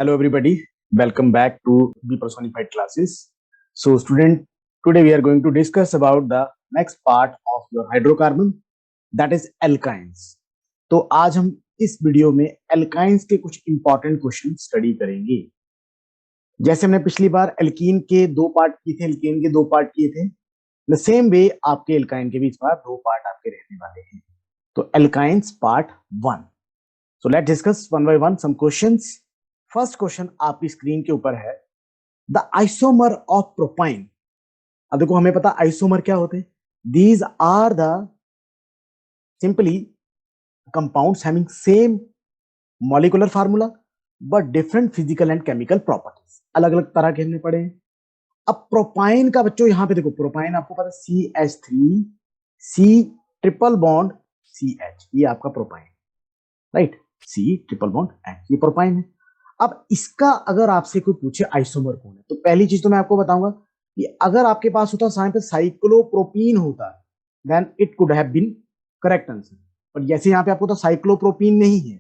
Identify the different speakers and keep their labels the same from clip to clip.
Speaker 1: Hello everybody, welcome back to the personified classes. So student, today we are going to discuss about the next part of your hydrocarbon, that is alkynes. तो आज हम इस video में alkynes के कुछ important question study करेंगे। जैसे हमने पिछली बार एल्कीन के दो पार्ट किए थे, एल्केन के दो पार्ट किए थे, द सेम वे आपके एल्काइन के भी इस बार दो पार्ट आपके रहने वाले हैं। तो alkynes part 1। So let's discuss one by one some questions. First question आपकी स्क्रीन के ऊपर है, द आइसोमर ऑफ प्रोपाइन। अब देखो हमें पता आइसोमर क्या होते हैं। These are the simply compounds having same molecular formula but different physical and chemical properties, अलग अलग तरह के हमने पढ़े हैं। अब प्रोपाइन का बच्चों यहां पे देखो, प्रोपाइन आपको पता है CH3 C triple bond CH, ये आपका propyne, right. C triple bond H, ये प्रोपाइन है। अब इसका अगर आपसे कोई पूछे आइसोमर कौन है, तो पहली चीज तो मैं आपको बताऊंगा कि अगर आपके पास होता साइन पे साइक्लोप्रोपीन होता, then it could have been correct answer, पर जैसे यहाँ पे आपको तो साइक्लोप्रोपीन नहीं है।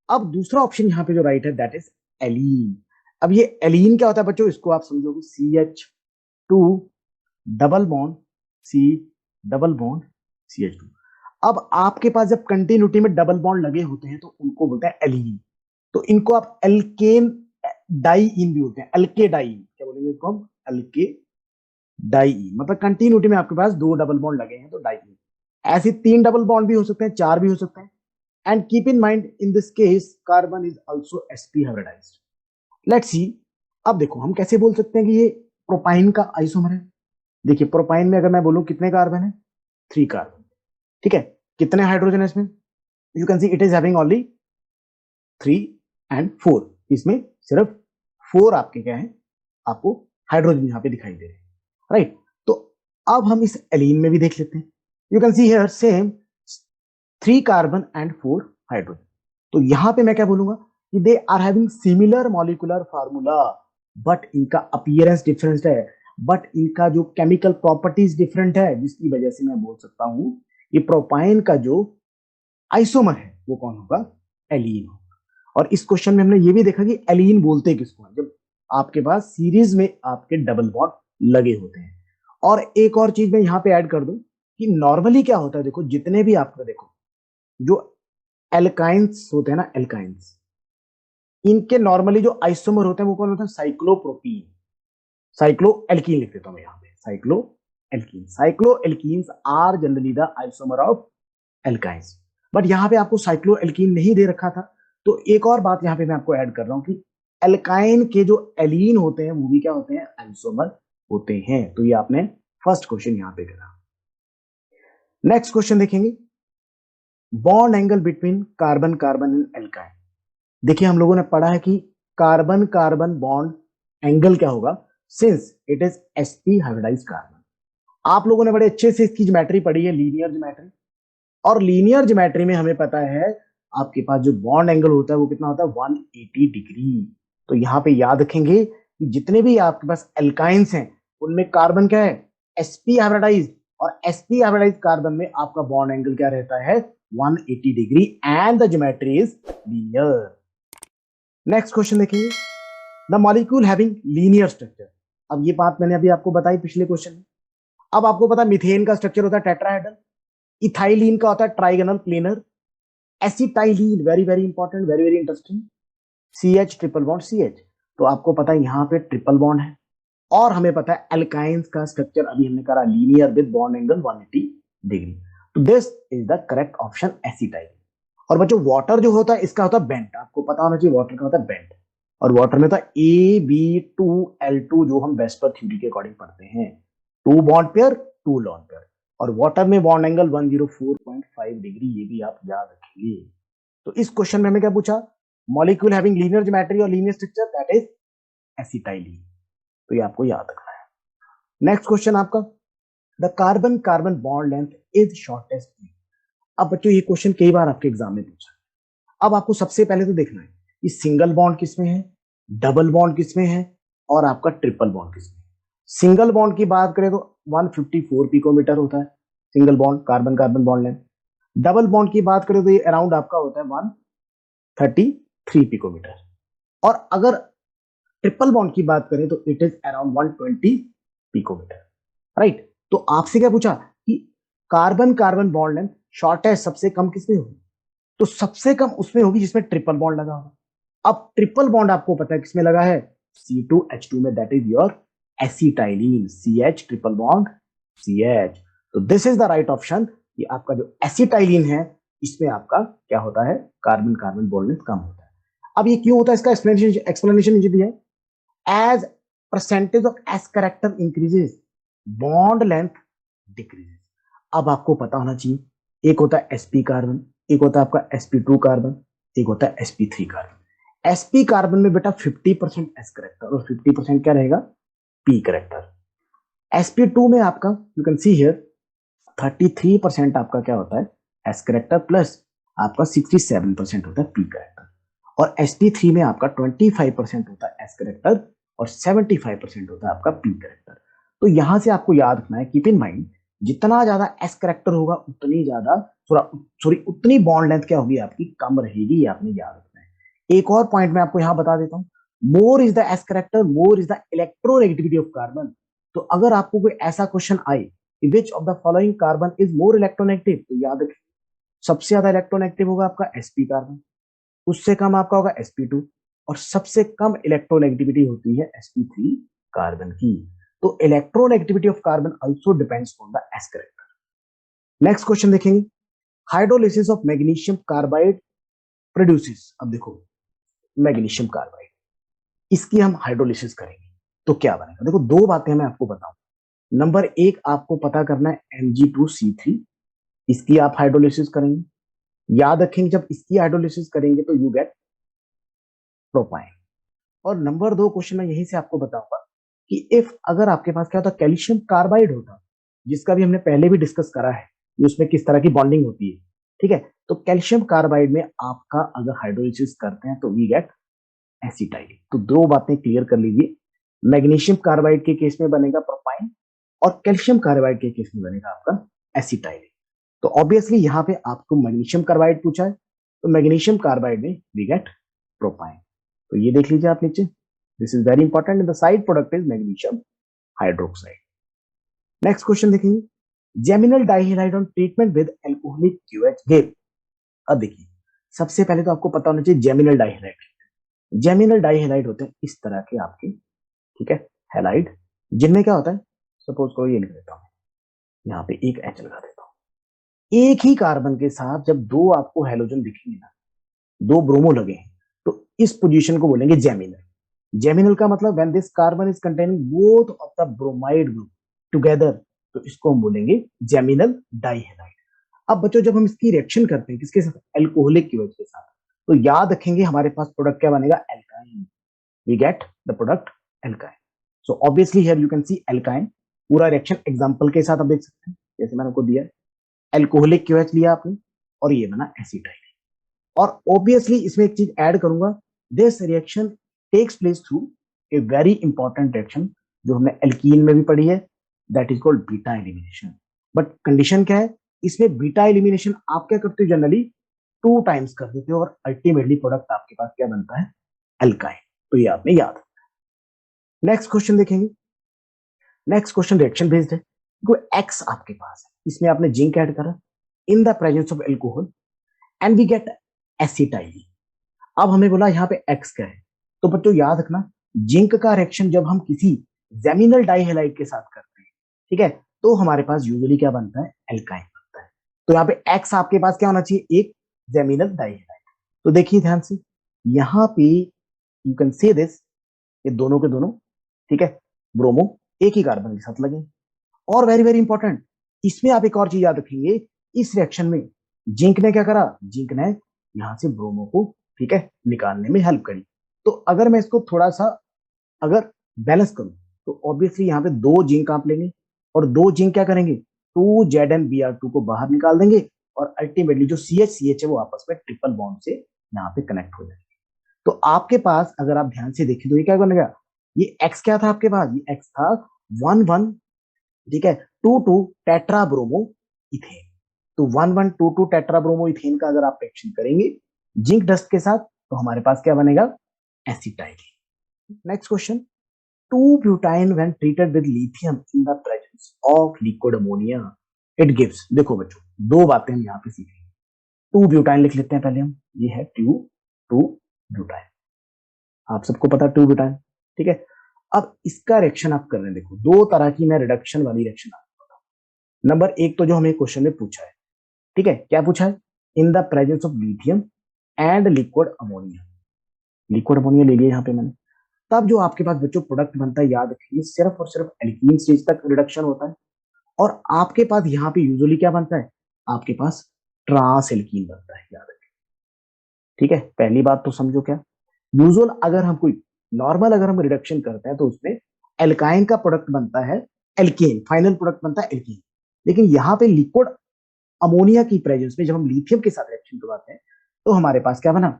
Speaker 1: अब दूसरा ऑप्शन यहाँ पे जो राइट है दैट इज एलीन। अब ये एलीन क्या होता है बच्चों, इसको आप समझोगे CH2 double bond C double bond CH2। अब आपके पास जब कंटिन्यूटी में डबल बॉन्ड लगे होते हैं तो उनको बोलते हैं एलीन। तो इनको आप एल्केन डाइइन भी बोलते हैं, एल्के डाइइन, क्या बोलेंगे इसको हम, एल्के डाइइन, मतलब कंटिन्यूटी में आपके पास दो डबल बॉन्ड लगे हैं तो डाइइन। ऐसे तीन डबल बॉन्ड भी हो सकते हैं, चार भी हो सकते हैं। And keep in mind in this case carbon is also sp hybridised. Let's see. अब देखो हम कैसे बोल सकते हैं कि ये प्रोपाइन का आइसोमर है। देखिए प्रोपाइन में अगर मैं बोलूं कितने कार्बन है, 3 कार्बन, ठीक है। कितने हाइड्रोजन है इसमें, you can see it is having only 3 and 4, इसमें सिर्फ 4 आपके क्या है, आपको हाइड्रोजन यहां पे दिखाई दे रहे हैं, राइट। तो अब हम इस एलीन में भी देख लेते हैं। You can see here same 3 carbon and 4 hydrogen. तो यहां पे मैं क्या बोलूंगा कि they are having similar molecular formula but इनका अपीयरेंस डिफरेंट है, बट इनका जो केमिकल प्रॉपर्टीज डिफरेंट है, जिसकी वजह से मैं बोल सकता हूं ये प्रोपाइन का जो आइसोमर है वो कौन होगा, एलीन होगा। और इस क्वेश्चन में हमने ये भी देखा कि एलीन बोलते किसको है, जब आपके पास सीरीज में आपके डबल बॉन्ड लगे होते हैं। और एक और चीज मैं यहां पे ऐड कर दूं कि नॉर्मली क्या होता है, देखो जितने भी आपको देखो जो एल्काइंस होते हैं ना, एल्काइंस, इनके नॉर्मली जो आइसोमर होते हैं वो कौन होता है, साइक्लोप्रोपीन, साइक्लो एल्कीन लिख देता हूं मैं यहां पे, cycloalkene. Cycloalkenes are generally the isomer of alkynes. But यहां पे आपको साइक्लो एल्कीन नहीं दे रखा था, तो एक और बात यहां पे मैं आपको ऐड कर रहा हूं कि एल्काइन के जो एलीन होते हैं वो भी क्या होते हैं, आइसोमर होते हैं। तो ये आपने फर्स्ट क्वेश्चन यहां पे करा। नेक्स्ट क्वेश्चन देखेंगे, bond angle between carbon carbon and alkyne. देखिए हम लोगों ने पढ़ा है कि कार्बन कार्बन बॉन्ड एंगल क्या होगा, since it is sp hybridized carbon. आप लोगों ने बड़े अच्छे से इसकी ज्योमेट्री पढ़ी है, लीनियर ज्योमेट्री। और लीनियर ज्योमेट्री में हमें पता है आपके पास जो बॉन्ड एंगल होता है वो कितना होता है, 180 डिग्री। तो यहां पे याद रखेंगे कि जितने भी आपके पास एल्काइंस हैं उनमें कार्बन क्या है, sp हाइब्रिडाइज्ड, और sp हाइब्रिडाइज्ड कार्बन में आपका बॉन्ड एंगल क्या रहता है, 180 degree, and the geometry is linear. Next question देखिए, the molecule having linear structure. अब ये बात मैंने अभी आपको बताई पिछले क्वेश्चन में। अब आपको पता मीथेन का स्ट्रक्चर होता है टेट्राहेड्रल, इथाइलिन का होता है trigonal planar, acetylene very very important, very very interesting, CH triple bond CH। तो आपको पता है यहाँ पे ट्रिपल बॉन्ड है। और हमें पता है एल्काइंस का स्ट्रक्चर अभी हमने करा linear with bond angle 180 degree. तो this is the correct option, acetylene. और बच्चों वाटर जो होता है इसका होता है बेंट, आपको पता होना चाहिए वाटर का होता है बेंट। और वाटर में होता है AB2L2, जो हम वेस्पर थ्योरी के अकॉर्डिंग पढ़ते हैं, 2 बॉन्ड पेयर 2 लॉन पेयर। और वाटर में बॉन्ड एंगल 104.5 डिग्री, ये भी आप याद रखेंगे। तो इस क्वेश्चन में हमें क्या पूछा, मॉलिक्यूल हैविंग लीनियर ज्योमेट्री और linear structure, that is acetylene. तो ये आपको याद रखना है। नेक्स्ट क्वेश्चन आपका, the carbon carbon bond length is shortest. अब बच्चों ये क्वेश्चन कई बार आपके एग्जाम में पूछा। अब आपको सबसे पहले तो देखना है कि सिंगल बॉन्ड किसमें है, डबल बॉन्ड किसमें है, और आपका ट्रिपल बॉन्ड किसमें है। सिंगल बॉन्ड की बात करें तो 154 पिकोमीटर होता है single bond, carbon carbon bond length. Double bond की बात करें तो ये अराउंड आपका होता है 133 पिकोमीटर। और अगर ट्रिपल बॉन्ड की बात करें तो it is around 120 picometre, right. तो आपसे क्या पूछा कि carbon carbon bond length shortest सबसे कम किसमें होगी, तो सबसे कम उसमें होगी जिसमें ट्रिपल बॉन्ड लगा होगा। अब ट्रिपल बॉन्ड आपको पता है किसमें लगा है, C2H2 में, that is your acetylene, CH triple bond CH। तो this is the right option कि आपका जो एसिटाइलिन है इसमें आपका क्या होता है, कार्बन कार्बन बॉन्ड लेंथ कम होता है। अब ये क्यों होता है, इसका एक्सप्लेनेशन नीचे दिया है। As percentage of s character increases bond length decreases. अब आपको पता होना चाहिए, एक होता है sp कार्बन, एक होता है आपका sp2 कार्बन, एक होता है sp3 कार्बन। sp कार्बन में बेटा 50% एस करेक्टर और 50% क्या रहेगा, p करेक्टर। sp2 में आपका यू कैन सी हियर 33% आपका क्या होता है, एस करेक्टर प्लस आपका 67% होता है पी करेक्टर। और sp3 में आपका 25% होता है एस करेक्टर और 75% होता है आपका पी करेक्टर। तो यहां से आपको याद रखना है, कीप इन माइंड, जितना ज्यादा एस करेक्टर होगा उतनी ज्यादा सॉरी उतनी बॉन्ड लेंथ क्या होगी आपकी, कम रहेगी, ये आपने याद रखना है। एक और पॉइंट मैं आपको यहां बता देता हूं, more is the s character more is the electronegativity of carbon. तो अगर आपको कोई ऐसा क्वेश्चन आए which of the following carbon is more electronegative, तो याद रखिए सबसे ज्यादा इलेक्ट्रोनेगेटिव होगा आपका sp कार्बन, उससे कम आपका होगा sp2 और सबसे कम इलेक्ट्रोनेगेटिविटी होती है sp3 कार्बन की। तो electronegativity of carbon also depends on the s character. Next question देखेंगे, hydrolysis of magnesium carbide produces. अब देखो मैग्नीशियम कार्बाइड, इसकी हम हाइड्रोलिसिस करेंगे तो क्या बनेगा। देखो दो बातें मैं आपको बताऊं, नंबर एक आपको पता करना है Mg2C3, इसकी आप हाइड्रोलिसिस करेंगे, याद रखेंगे जब इसकी हाइड्रोलिसिस करेंगे तो यू गेट प्रोपाइन। और नंबर दो क्वेश्चन मैं यहीं से आपको बताऊंगा कि इफ अगर आपके पास क्या होता, कैल्शियम कार्बाइड होता, जिसका भी हमने पहले भी डिस्कस करा है कि उसमें किस तरह की बॉन्डिंग होती है, ठीक है। तो कैल्शियम कार्बाइड में आपका अगर हाइड्रोलिसिस करते हैं तो वी गेट एसिटाइलिन। तो दो बातें क्लियर कर लीजिए, मैग्नीशियम कार्बाइड के केस में बनेगा प्रोपाइन और कैल्शियम कार्बाइड के केस में बनेगा आपका एसिटाइलिन। तो ऑब्वियसली यहाँ पे आपको मैग्नीशियम कार्बाइड पूछा है, तो मैग्नीशियम कार्बाइड में वी गेट प्रोपाइन। तो ये देख लीजिए आप नीचे, this is very important, the side product is magnesium hydroxide. Next question देखेंगे, geminal dihalide on treatment with alcoholic KOH give. अब देखिए सबसे पहले तो आपको पता होना चाहिए जेमिनल डाइहेलाइड, जेमिनल डाइहेलाइड होते हैं इस तरह के आपके, ठीक है, हैलाइड, जिनमें क्या होता है, सपोज करो ये लिख देता हूं, यहाँ पे एक एच लगा देता हूं, एक ही कार्बन के साथ जब दो आपको हेलोजन दिखेंगे ना, दो ब्रोमो लगे हैं, तो इस पोजीशन को बोलेंगे जेमिनल। जेमिनल का मतलब when this carbon is containing both of the bromide group together, तो इसको हम बोलेंगे जेमिनल डाइहेलाइड। अब बच्चों जब हम इसकी रिएक्शन करते हैं किसके साथ, एल्कोहलिक की वजह के साथ, तो याद रखेंगे हमारे पास प्रोडक्ट क्या बनेगा, alkyne, we get the product alkyne. So obviously here you can see alkyne, पूरा रिएक्शन एग्जांपल के साथ आप देख सकते हैं, जैसे मैंने आपको दिया एल्कोहलिक क्यूएच लिया आपने और ये बना एसिटाइल। और ऑब्वियसली इसमें एक चीज ऐड करूंगा, this reaction takes place through a very important reaction जो हमने एल्कीन में भी पढ़ी है, that is called beta elimination. But condition क्या है, इसमें बीटा एलिमिनेशन आप क्या करते हो, जनरली 2 टाइम्स कर देते हो और अल्टीमेटली प्रोडक्ट आपके पास क्या बनता है, एल्काइन। तो ये आपने याद रखना। नेक्स्ट क्वेश्चन देखेंगे, नेक्स्ट क्वेश्चन रिएक्शन बेस्ड है। कोई एक्स आपके पास है, इसमें आपने जिंक ऐड करा in the presence of alcohol and we get acetylene. अब हमें बोला यहाँ पे एक्स क्या है, तो बच्चों याद रखना जिंक का रिएक्शन जब हम किसी जेमिनल डाइहेलाइड के साथ करते हैं, ठीक है, तो हमारे पास यूजुअली क्या बनता है, एल्काइन बनता है। तो यहाँ पे एक्स आपके पास क्या होना चाहिए, एक जेमिनल डाइहेलाइड। तो देखिए ध्यान से, यहाँ पे यू कैन से दिस, ये दोनों के दोनों, ठीक है, ब्रोमो एक ही कार्बन के साथ लगे। और वेरी वेरी इंपॉर्टेंट, इसमें आप एक और चीज याद रखेंगे, इस रिएक्शन में जिंक ने क्या करा, जिंक ने यहां से ब्रोमो को, ठीक है, निकालने में हेल्प करी। तो अगर मैं इसको थोड़ा सा अगर बैलेंस करूं तो ऑब्वियसली यहाँ पे दो जिंक आप लेंगे और दो जिंक क्या करेंगे, 2ZnBr2 को बाहर निकाल देंगे और अल्टीमेटली जो CH है वो आपस में ट्रिपल बॉन्ड से यहाँ पे कनेक्ट हो जाएंगे। तो आपके पास अगर आप ध्यान से देखें तो ये क्या बनेगा, ये एक्स क्या था आपके पास, ये एक्स था 1,1, ठीक है, 2,2 टेट्राब्रोमो इथेन। तो 1,1,2,2 टेट्राब्रोमो इथेन का अगर आप रिएक्शन करेंगे जिंक डस्ट के साथ तो हमारे पास क्या बनेगा, acetyl. Next question, two butyne when treated with lithium in the presence of liquid ammonia it gives. देखो बच्चों, दो बातें हम यहाँ पे सीख रहे हैं। 2-ब्यूटाइन लिख लेते हैं पहले हम, ये है 2-ब्यूटाइन, आप सबको पता है 2-ब्यूटाइन, ठीक है। अब इसका रिएक्शन आप कर रहे हैं, देखो दो तरह की मैं रिडक्शन वाली रिएक्शन आपको बताऊं। नंबर एक तो जो हमें क्वेश्चन में पूछा है, ठीक है, क्या पूछा है, इन the presence of lithium and liquid ammonia. Liquid ammonia ले लिया यहाँ पे मैंने। तब जो आपके पास बच्चों प्रोडक्ट बनता है, याद रखिए सिर्फ और सिर्फ एल्कीन स्टेज तक रिडक्शन होता है। और आपके पास यहाँ पे यूजुअली क्या बनता है, आपके पास ट्रांस एल्कीन बनता है, याद रखिए, ठीक है। पहली बात तो समझो क्या, यूजुअल अगर हम कोई नॉर्मल अगर हम रिडक्शन करते हैं तो उसमें एल्काइन का प्रोडक्ट बनता है एल्केन, फाइनल प्रोडक्ट बनता है एल्केन। लेकिन यहाँ पे लिक्विड अमोनिया की प्रेजेंस में जब हम लिथियम के साथ रिएक्शन करवाते हैं तो हमारे पास क्या बना,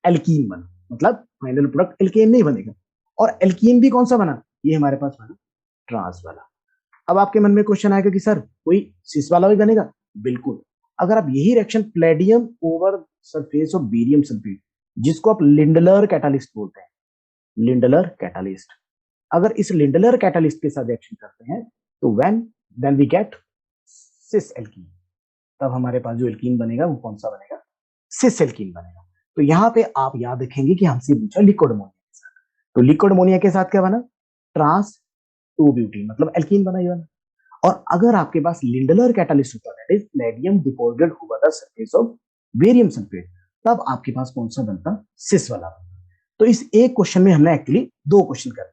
Speaker 1: एल्कीन बना, मतलब फाइनल प्रोडक्ट एल्केन नहीं बनेगा। और एल्कीन भी कौन सा बना, ये हमारे पास बना ट्रांस वाला। अब आपके मन में क्वेश्चन आएगा कि सर कोई सिस वाला भी बनेगा, बिल्कुल। अगर आप यही reaction Palladium over surface of barium sulphate, जिसको आप लिंडलर कैटालिस्ट बोलते हैं, लिंडलर कैटालिस्ट, अगर इस लिंडलर कैटालिस्ट के साथ रिएक्शन करते हैं तो when then we get cis alkene, तब हमारे पास जो एल्कीन बनेगा वो कौन सा बनेगा, सिस एल्कीन बनेगा। तो यहाँ पे आप याद रखेंगे कि हमसे पूछा लिक्विड अमोनिया के साथ, तो लिक्विड अमोनिया के साथ क्या बना, ट्रांस 2-ब्यूटीन, मतलब एल्कीन बना, ये बना। और अगर आपके पास लिंडलर कैटालिस्ट होता है, that is Palladium deposited over the surface of barium sulphate, तब आपके पास कौन सा बनता, सिस वाला बनता। तो इस एक क्वेश्चन में हमने एक्चुअली दो क्वेश्चन कर।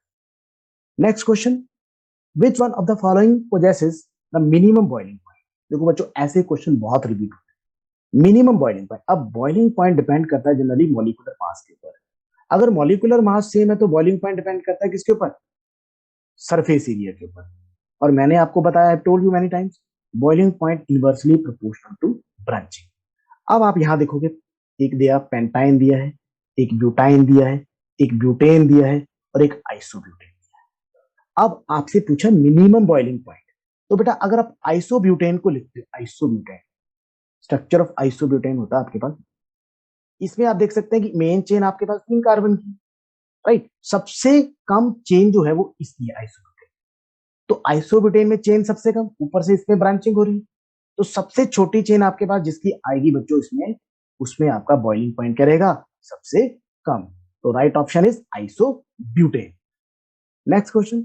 Speaker 1: Next question, which one of the following possesses the minimum boiling point. देखो बच्चों, ऐसे क्वेश्चन बहुत रिपीट होते हैं। मिनिमम बॉइलिंग पॉइंट, अब बॉइलिंग पॉइंट डिपेंड करता है जनरली मॉलिक्यूलर मास के ऊपर। अगर मॉलिक्यूलर मास सेम है तो बॉइलिंग पॉइंट डिपेंड करता है किसके ऊपर, सरफेस एरिया के ऊपर। और मैंने आपको बताया, I told you many times, boiling point inversely proportional to branching. अब आप यहां देखोगे, एक दिया पेंटाइन दिया है, एक ब्यूटाइन दिया है, एक ब्यूटेन दिया है और एक आइसोब्यूटेन दिया है। अब आपसे पूछा मिनिमम बॉइलिंग पॉइंट, तो बेटा अगर आप आइसोब्यूटेन को लिखते हो, आइसोब्यूटेन, स्ट्रक्चर ऑफ आइसोब्यूटेन होता है आपके पास, इसमें आप देख सकते हैं कि मेन चेन आपके पास 3 कार्बन की, राइट, सबसे कम चेन जो है वो इसकी है, आइसोब्यूटेन। तो आइसोब्यूटेन में चेन सबसे कम, ऊपर से इसमें ब्रांचिंग हो रही है, तो सबसे छोटी चेन आपके पास जिसकी आएगी बच्चों इसमें, उसमें आपका बॉइलिंग पॉइंट क्या रहेगा, सबसे कम। तो right option is isobutane. Next question,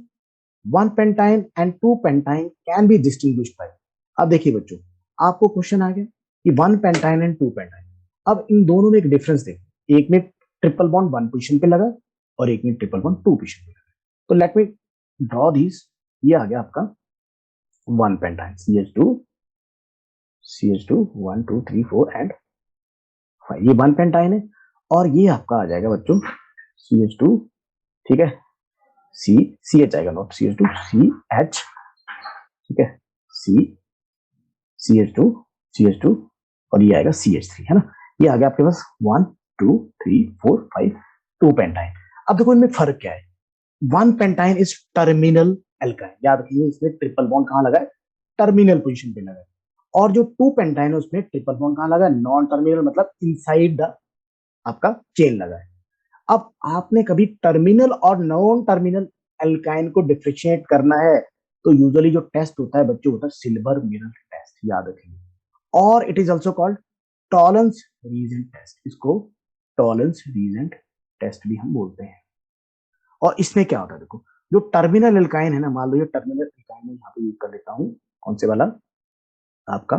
Speaker 1: 1 pentyne and 2 pentyne can be distinguished by. अब देखिए बच्चों, आपको क्वेश्चन आ गया कि 1 पेंटाइन एंड 2 पेंटाइन, अब इन दोनों में एक डिफरेंस देखो, एक में ट्रिपल बॉन्ड 1 पोजीशन पे लगा और एक में ट्रिपल बॉन्ड 2 पोजीशन पे लगा। तो लेट मी ड्रॉ दिस, ये आ गया आपका 1 पेंटाइन, CH2 1 2 3 4 एंड 5, ये 1 पेंटाइन है। और ये आपका आ जाएगा बच्चों CH2, ठीक है, CH आएगा, नॉट CH2, CH, ठीक है, CH2 और ये आएगा CH3, है ना। ये आ गया आपके पास 1 2 3 4 5 2 पेंटाइन। अब देखो इनमें फर्क क्या है, 1 पेंटाइन इज टर्मिनल एल्काइन, याद रखिए इसमें ट्रिपल बॉन्ड कहां लगा है, टर्मिनल पोजीशन पे लगा है। और जो 2 पेंटाइन है उसमें ट्रिपल बॉन्ड कहां लगा है, नॉन टर्मिनल, मतलब इनसाइड द आपका चेन लगा है। अब आपने कभी टर्मिनल और नॉन टर्मिनल एल्काइन को डिफरेंशिएट करना है तो यूजुअली जो टेस्ट होता है बच्चों, होता है सिल्वर मिरर टेस्ट, याद रखिए। और it is also called Tollens reagent test, इसको टॉलरेंस रीजेंट टेस्ट भी हम बोलते हैं। और इसमें क्या होता है, देखो जो टर्मिनल एल्काइन है ना, मान लो ये टर्मिनल एल्काइन में यहाँ पे यूज कर लेता हूँ, कौन से वाला, आपका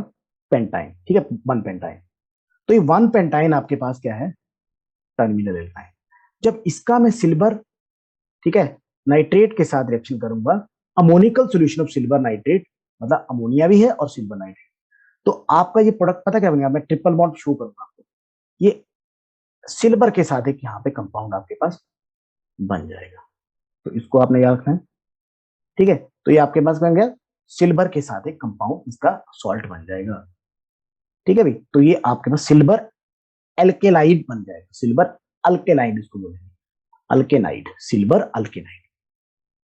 Speaker 1: पेंटाइन, ठीक है, 1 पेंटाइन। तो ये 1 पेंटाइन आपके पास क्या है, टर्मिनल एल्काइन। जब इसका मैं सिल्वर, ठीक है, नाइट्रेट के साथ रिएक्शन करूंगा, ammoniacal solution of silver nitrate, मतलब अमोनिया भी है और सिल्वर नाइट्रेट, तो आपका ये प्रोडक्ट पता क्या बनेगा, मैं ट्रिपल बॉन्ड शो करूंगा आपको, ये सिल्वर के साथ एक यहाँ पे कंपाउंड आपके पास बन जाएगा। तो इसको आपने याद रखना है, ठीक है। तो ये आपके पास बन गया सिल्वर के साथ एक कंपाउंड, इसका सॉल्ट बन जाएगा, ठीक है भाई। तो ये आपके पास सिल्वर एल्केलाइड बन जाएगा, सिल्वर अल्केलाइड इसको बोलेंगे, अल्केनाइड, सिल्वर अल्केनाइड।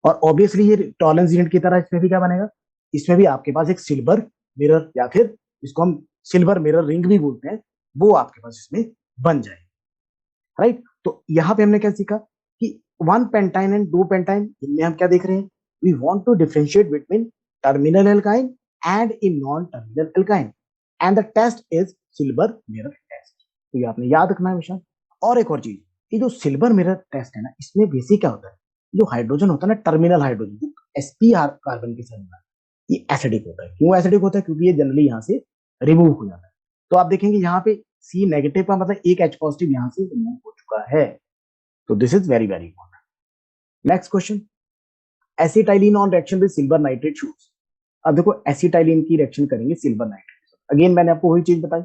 Speaker 1: और ऑब्वियसली ये टॉलरेंस यूनिट की तरह इसमें भी क्या बनेगा, इसमें भी आपके पास एक सिल्वर मिरर, या फिर इसको हम सिल्वर मिरर रिंग भी बोलते हैं, वो आपके पास इसमें बन जाए, राइट। तो यहाँ पे हमने क्या सीखा कि 1 पेंटाइन एंड 2 पेंटाइन, इनमें हम क्या देख रहे हैं, we want to differentiate between terminal alkyne and in non terminal alkyne, and the test is silver mirror test. तो ये आपने याद रखना है हमेशा। और एक और चीज, ये जो सिल्वर मिरर टेस्ट है ना, इसमें बेसिक क्या होता है, जो हाइड्रोजन होता है ना, टर्मिनल हाइड्रोजन जो sp कार्बन के साथ बना है, ये एसिडिक होता है। क्यों एसिडिक होता है? क्योंकि ये जनरली यहाँ से रिमूव हो जाता है। तो आप देखेंगे यहाँ पे सी नेगेटिव का मतलब एक H पॉजिटिव यहाँ से रिमूव हो चुका है। तो this is very very important. Next question, acetylene on reaction with silver nitrate shoes. अब देखो एसिटाइलिन की रिएक्शन करेंगे सिल्वर नाइट्रेट, अगेन मैंने आपको वही चीज बताई।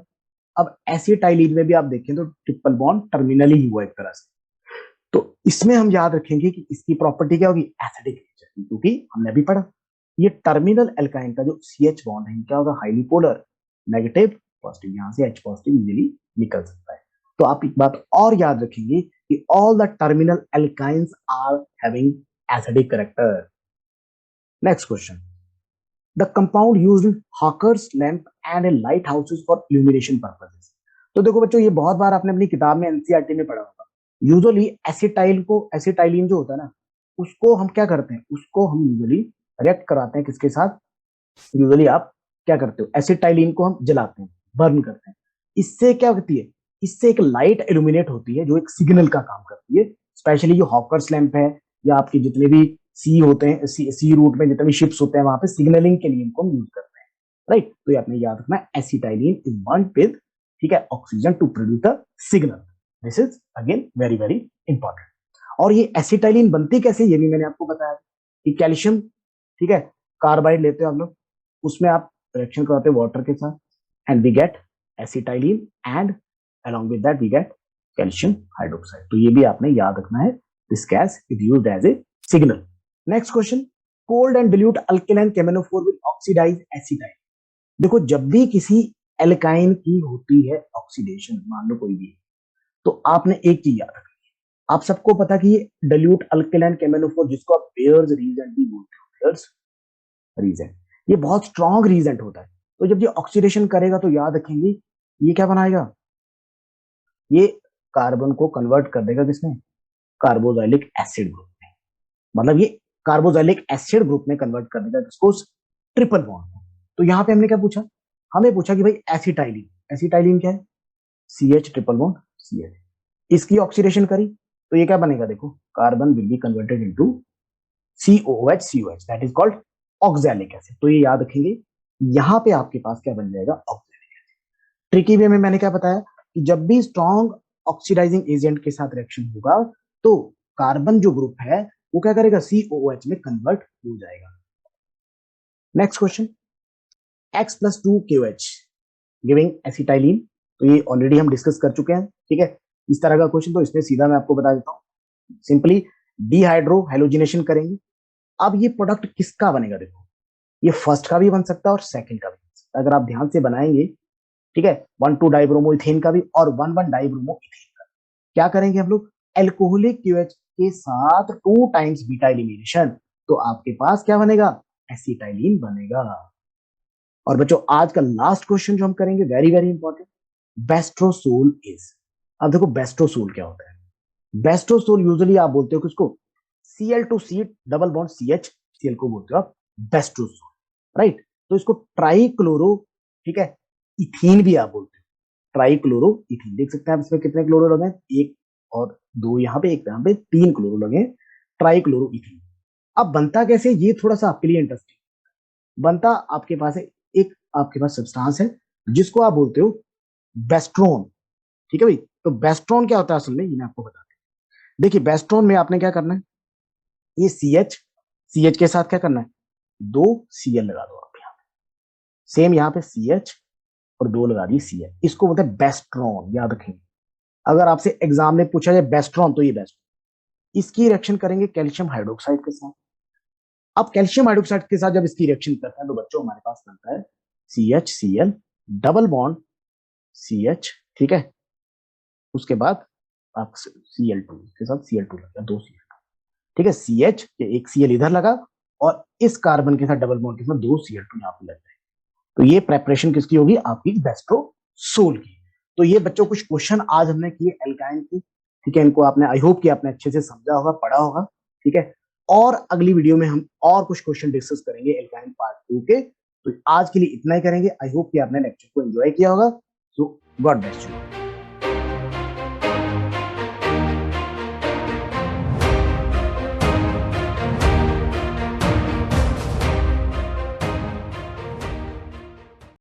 Speaker 1: अब एसिटाइलिन में भी आप देखें तो ट्रिपल बॉन्ड टर्मिनली ही हुआ एक तरह से। तो इसमें हम याद रखेंगे कि इसकी प्रॉपर्टी क्या होगी, एसिडिक नेचर की, क्योंकि हमने अभी पढ़ा ये टर्मिनल एल्काइन का जो CH बॉन्ड है क्या होगा, हाईली पोलर, नेगेटिव पॉजिटिव, यहां से H पॉजिटिव इजीली निकल सकता है। तो आप एक बात और याद रखेंगे कि all the terminal alkynes are having acidic character. Next question, the compound used in hawker's lamp and lighthouses for illumination purposes. तो देखो बच्चों, ये बहुत बार आपने अपनी किताब में एनसीईआरटी में पढ़ा होगा। यूजुअली एसिटाइलिन जो होता है ना, उसको हम क्या करते हैं, उसको हम यूजुअली रिएक्ट कराते हैं किसके साथ, यूजुअली आप क्या करते हो, एसिटाइलिन को हम जलाते हैं, बर्न करते हैं। इससे क्या होती है, इससे एक लाइट इल्यूमिनेट होती है जो एक सिग्नल का काम करती है। स्पेशली जो हॉकर्स लैंप है या आपके जितने भी सी होते हैं, सी रूट में जितने भी शिप्स होते हैं, वहां पे सिग्नलिंग के लिए इनको हम यूज करते हैं। राइट। तो ये आपने याद रखना है, एसिटाइलिन इज बॉन्ड विद, ठीक है, oxygen to produce the signal. This is again very very important. और ये एसिटाइलिन बनती कैसे, ये भी मैंने आपको बताया कि कैल्शियम, ठीक है, कार्बाइड लेते हो हम लोग, उसमें आप रिएक्शन करवाते हो वाटर के साथ, and we get acetylene, and along with that we get calcium hydroxide। तो ये भी आपने याद रखना है, this gas is used as a signal। next question, cold and dilute alkaline KMnO4 will oxidize acetyl। देखो जब भी किसी एल्काइन की होती है ऑक्सीडेशन, मान लो कोई भी, तो आपने एक चीज याद रखनी है, आप सबको पता कि ये dilute alkaline KMnO4 जिसको आप बेयर्स रीजेंट भी बोलते हो, बेयर्स रीजेंट, ये बहुत स्ट्रॉन्ग रीजेंट होता है। तो जब ये ऑक्सीडेशन करेगा तो याद रखेंगे ये क्या बनाएगा, ये कार्बन को कन्वर्ट कर देगा किसमें, कार्बोजाइलिक एसिड ग्रुप में। मतलब ये कार्बोजाइलिक एसिड ग्रुप में कन्वर्ट कर देगा किसको, ट्रिपल बॉन्ड में। तो यहां पे हमने क्या पूछा, हमें पूछा कि भाई एसिटाइलिन, एसिटाइलिन क्या है, CH ट्रिपल बॉन्ड CH, इसकी ऑक्सीडेशन करी तो ये क्या बनेगा, देखो carbon will be converted into COOH that is called oxalic acid. तो ये याद रखेंगे, यहां पे आपके पास क्या बन जाएगा, ऑक्सैलिक एसिड। ट्रिकी वे में मैंने क्या बताया कि जब भी स्ट्रॉन्ग ऑक्सीडाइजिंग एजेंट के साथ रिएक्शन होगा तो कार्बन जो ग्रुप है वो क्या करेगा, COOH में कन्वर्ट हो जाएगा। Next question, X+2KOH giving acetylene. तो ये ऑलरेडी हम डिस्कस कर चुके हैं, ठीक है, इस तरह का क्वेश्चन। तो इसमें सीधा मैं आपको बता देता हूँ, सिंपली डिहाइड्रो हेलोजिनेशन करेंगे। अब ये प्रोडक्ट किसका बनेगा, देखो ये फर्स्ट का भी बन सकता है और सेकंड का भी बन सकता है, अगर आप ध्यान से बनाएंगे, ठीक है, 1,2 डाइब्रोमो इथेन का भी और 1,1 डाइब्रोमो इथेन का। क्या करेंगे हम लोग, एल्कोहलिक क्यूएच के साथ 2 टाइम्स बीटा एलिमिनेशन, तो आपके पास क्या बनेगा, एसिटाइलिन बनेगा। और बच्चों आज का लास्ट क्वेश्चन जो हम करेंगे, वेरी वेरी इंपॉर्टेंट, बेस्ट्रोसोल इज। अब देखो बेस्ट्रोसोल क्या होता है, बेस्ट्रोसोल यूजुअली आप बोलते हो किसको, Cl2C double bond CH, Cl को बोलते हो आप बेस्ट्रोसोल, राइट। तो इसको ट्राइक्लोरो, ठीक है, इथीन भी आप बोलते हो, ट्राइक्लोरो इथीन। देख सकते हैं आप इसमें कितने क्लोरो लगे, एक और दो यहाँ पे, एक यहाँ पे 3 क्लोरो लगे, ट्राइक्लोरो इथीन। अब बनता कैसे, ये थोड़ा सा आपके लिए इंटरेस्टिंग बनता, आपके पास है एक, आपके पास सब्सटेंस है जिसको आप बोलते हो बेस्ट्रोन, ठीक है भाई। तो बेस्ट्रोन क्या होता है असल में, ये मैं आपको बताता हूँ। देखिए बेस्ट्रोन में आपने क्या करना है, ये CH के साथ क्या करना है, 2 Cl लगा दो आप यहाँ पे, सेम यहाँ पे CH और 2 लगा दी Cl, इसको बोलते हैं बेस्ट्रोन, याद रखेंगे। अगर आपसे एग्जाम में पूछा जाए बेस्ट्रोन तो ये बेस्ट, इसकी रिएक्शन करेंगे कैल्शियम हाइड्रोक्साइड के साथ। अब कैल्शियम हाइड्रोक्साइड के साथ जब इसकी रिएक्शन करते हैं तो बच्चों हमारे पास बनता है CHCl डबल बॉन्ड CH, ठीक है, उसके बाद आप Cl2 के साथ Cl2 लगा, 2 Cl2, ठीक है, CH एक Cl इधर लगा और इस कार्बन के साथ डबल बॉन्ड के साथ 2 Cl2 यहाँ पे लग जाए। तो ये प्रेपरेशन किसकी होगी, आपकी बेस्ट्रोसोल की। तो ये बच्चों कुछ क्वेश्चन आज हमने किए एल्काइन की, ठीक है, इनको आपने आई होप कि आपने अच्छे से समझा होगा, पढ़ा होगा। ठीक है, और अगली वीडियो में हम और कुछ क्वेश्चन डिस्कस करेंगे एल्काइन पार्ट 2 के। तो आज के लिए इतना ही करेंगे। आई होप कि आपने लेक्चर को एंजॉय किया होगा। सो गॉड ब्लेस यू।